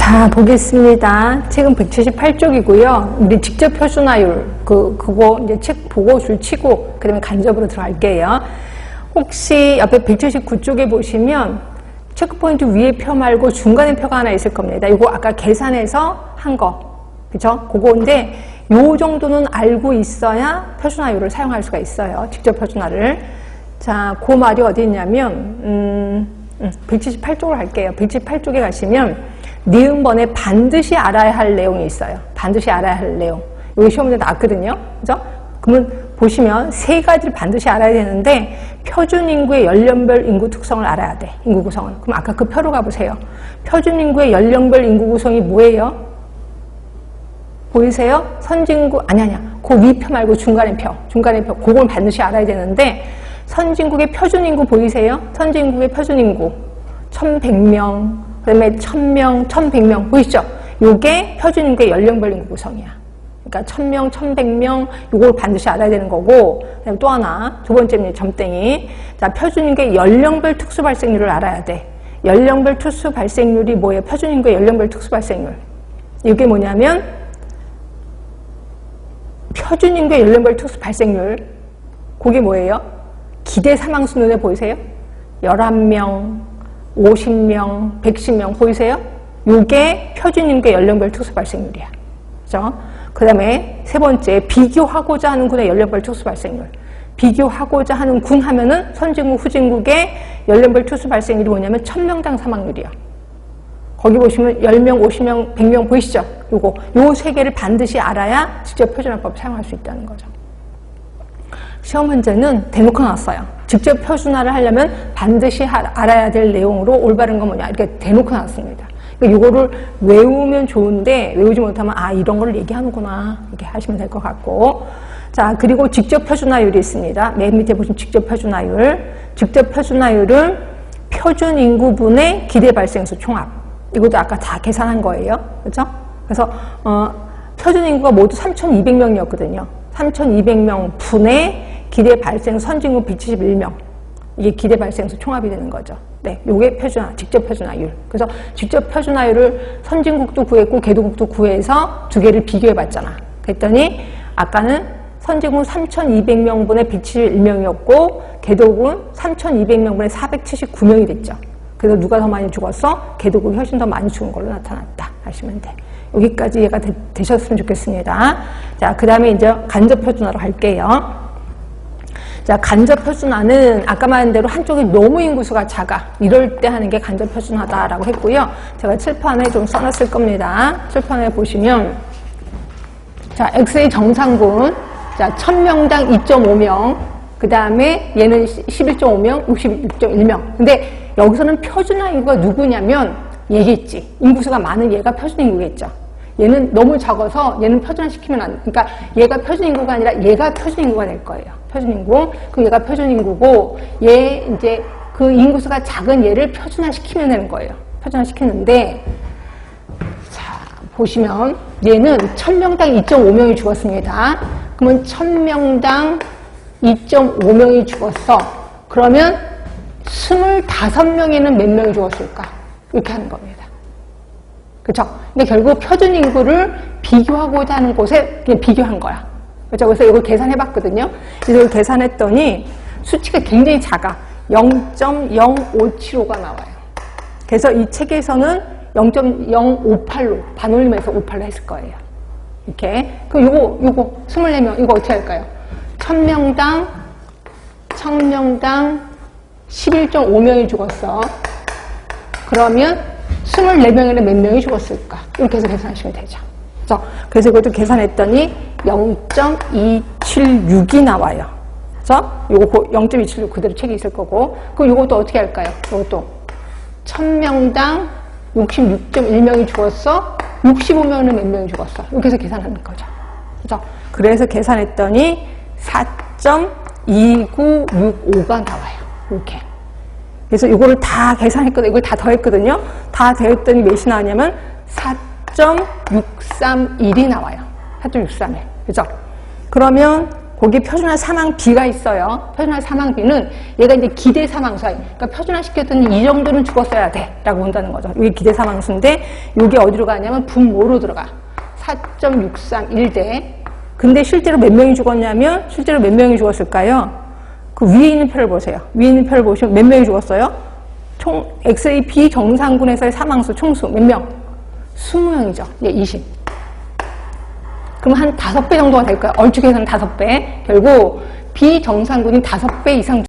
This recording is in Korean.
자, 보겠습니다. 책은 178쪽이고요. 우리 직접 표준화율, 그거 이제 책 보고 줄 치고, 그 다음에 간접으로 들어갈게요. 혹시 옆에 179쪽에 보시면, 체크포인트 위에 표 말고 중간에 표가 하나 있을 겁니다. 이거 아까 계산해서 한 거. 그죠? 그거인데, 요 정도는 알고 있어야 표준화율을 사용할 수가 있어요. 직접 표준화를. 자, 그 말이 어디 있냐면, 178쪽으로 갈게요. 178쪽에 가시면, 니은번에 반드시 알아야 할 내용이 있어요. 반드시 알아야 할 내용. 여기 시험에 나왔거든요. 그죠? 그러면 보시면 세 가지를 반드시 알아야 되는데, 표준 인구의 연령별 인구 특성을 알아야 돼. 인구 구성은. 그럼 아까 그 표로 가보세요. 표준 인구의 연령별 인구 구성이 뭐예요? 보이세요? 선진국, 아니야. 그 위표 말고 중간에 표. 그걸 반드시 알아야 되는데, 선진국의 표준 인구 보이세요? 선진국의 표준 인구. 1100명, 그 다음에 1000명, 1100명. 보이시죠? 요게 표준 인구의 연령별 인구 구성이야. 그러니까 1000명, 1100명, 요걸 반드시 알아야 되는 거고, 그 다음에 또 하나, 두 번째는 점땡이. 자, 표준 인구의 연령별 특수 발생률을 알아야 돼. 연령별 특수 발생률이 뭐예요? 표준 인구의 연령별 특수 발생률. 이게 뭐냐면, 표준 인구의 연령별 특수 발생률. 그게 뭐예요? 기대 사망수 눈에 보이세요? 11명, 50명, 110명 보이세요? 요게 표준 인구의 연령별 특수 발생률이야. 그죠? 그 다음에 세 번째, 비교하고자 하는 군의 연령별 특수 발생률. 비교하고자 하는 군 하면은 선진국, 후진국의 연령별 특수 발생률이 뭐냐면 1000명당 사망률이야. 거기 보시면 10명, 50명, 100명 보이시죠? 요 세 개를 반드시 알아야 직접 표준화법 사용할 수 있다는 거죠. 시험 문제는 대놓고 나왔어요. 직접 표준화를 하려면 반드시 알아야 될 내용으로 올바른 건 뭐냐, 이렇게 대놓고 나왔습니다. 그러니까 이거를 외우면 좋은데 외우지 못하면 이런 걸 얘기하는구나 이렇게 하시면 될 것 같고, 자, 그리고 직접 표준화율이 있습니다. 맨 밑에 보시면 직접 표준화율. 직접 표준화율은 표준 인구분의 기대 발생수 총합. 이것도 아까 다 계산한 거예요. 그렇죠? 그래서 표준 인구가 모두 3200명이었거든요. 3200명 분의 기대 발생 선진국 171명. 이게 기대 발생수 총합이 되는 거죠. 네, 요게 표준화, 직접 표준화율. 그래서 직접 표준화율을 선진국도 구했고 개도국도 구해서 두 개를 비교해 봤잖아. 그랬더니 아까는 선진국은 3200명분의 171명이었고 개도국은 3200명분의 479명이 됐죠. 그래서 누가 더 많이 죽었어? 개도국이 훨씬 더 많이 죽은 걸로 나타났다 하시면 돼. 여기까지 이해가 되셨으면 좋겠습니다. 자, 그 다음에 이제 간접 표준화로 갈게요. 자, 간접 표준화는 아까 말한 대로 한쪽이 너무 인구수가 작아. 이럴 때 하는 게 간접 표준화다라고 했고요. 제가 칠판에 좀 써놨을 겁니다. 칠판에 보시면, 자, X의 정상군. 자, 1000명당 2.5명. 그 다음에 얘는 11.5명, 66.1명. 근데 여기서는 표준화 인구가 누구냐면 얘겠지. 인구수가 많은 얘가 표준 인구겠죠. 얘는 너무 적어서 얘는 표준화시키면 안 돼. 그러니까 얘가 표준 인구가 아니라 얘가 표준 인구가 될 거예요. 표준 인구. 그럼 얘가 표준 인구고 얘 이제 그 인구수가 작은 얘를 표준화시키면 되는 거예요. 표준화시키는데, 자, 보시면 얘는 1000명당 2.5명이 죽었습니다. 그러면 1000명당 2.5명이 죽었어. 그러면 25명에는 몇 명이 죽었을까? 이렇게 하는 겁니다. 그렇죠? 근데 결국 표준 인구를 비교하고자 하는 곳에 그냥 비교한 거야. 그렇죠? 그래서 이걸 계산해봤거든요. 그래서 이걸 계산했더니 수치가 굉장히 작아. 0.0575가 나와요. 그래서 이 책에서는 0.058로 반올림해서 58로 했을 거예요. 이렇게. 그럼 요거 24명 이거 어떻게 할까요? 1000명당 11.5명이 죽었어. 그러면 24명에는 몇 명이 죽었을까? 이렇게 해서 계산하시면 되죠. 그래서 이것도 계산했더니 0.276이 나와요. 그래서 요거 0.276 그대로 책이 있을 거고, 그럼 요것도 어떻게 할까요? 요것도 1000명당 66.1명이 죽었어. 65명에는 몇 명이 죽었어. 이렇게 해서 계산하는 거죠. 그죠? 그래서 계산했더니 4.2965가 나와요. 이렇게. 그래서 이거를 다 계산했거든요. 이걸 다 더했거든요. 다 더했더니 몇이 나왔냐면 4.631이 나와요. 4.631. 그죠? 그러면 거기 표준화 사망 B가 있어요. 표준화 사망 B는 얘가 이제 기대 사망수야. 그러니까 표준화 시켰더니 이 정도는 죽었어야 돼. 라고 본다는 거죠. 이게 기대 사망수인데, 이게 어디로 가냐면 분모로 들어가. 4.631대. 근데 실제로 몇 명이 죽었냐면, 실제로 몇 명이 죽었을까요? 그 위에 있는 표를 보세요. 위에 있는 표를 보시면 몇 명이 죽었어요? 총, XAP 정상군에서의 사망수 총수 몇 명? 20명이죠. 예, 20. 그럼 한 5배 정도가 될 거예요. 얼추 계산은 5배. 결국 비정상군이 5배 이상